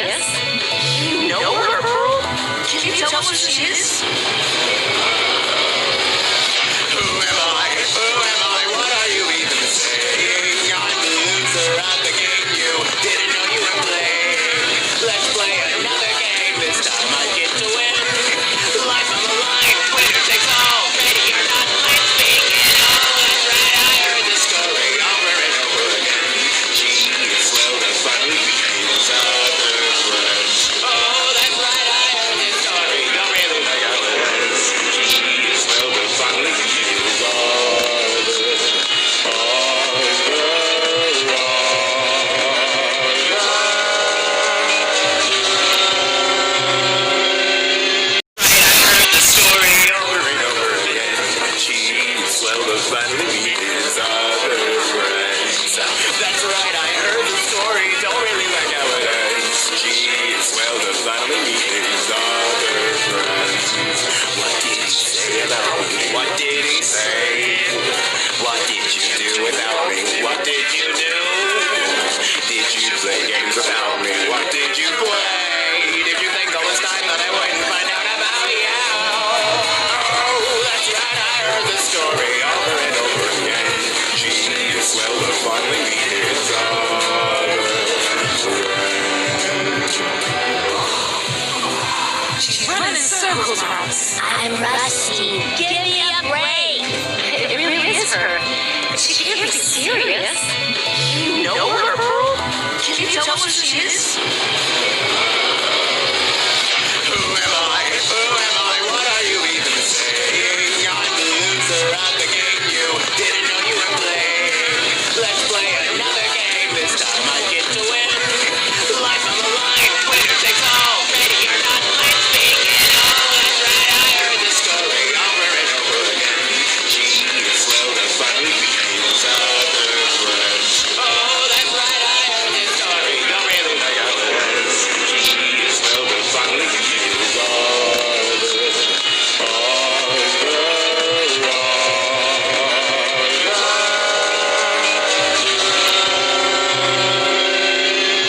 serious? You know her, Pearl? Can you tell us who she is? Who am I? Who am I? What are you even saying? I'm the loser of the game you didn't know you were playing. Let's play another game. This time I get to win. Life on the line. Winner takes all. Ready or not, let's begin. Oh, that's right. I heard this story over and over again. Geez, well, the finally meets other friends. Oh, that's right. I heard this story. Don't really like how it is. Geez, well, the finally meets other. That's right, I heard the story. Don't really like how it ends. Geez, well, the finally meetings are their friends. What did he say about me? What did he say? What did you do without me? What did you do? Did you play games without me? What did you play? Did you think all this time that I wouldn't find out about you? Oh, that's right, I heard the story over and over again. Geez, well, the finally meetings are She's running in circles around us. I'm Rusty. Give me a break. It really is her. She can't be serious. You know her, Pearl? Can you tell us who she is?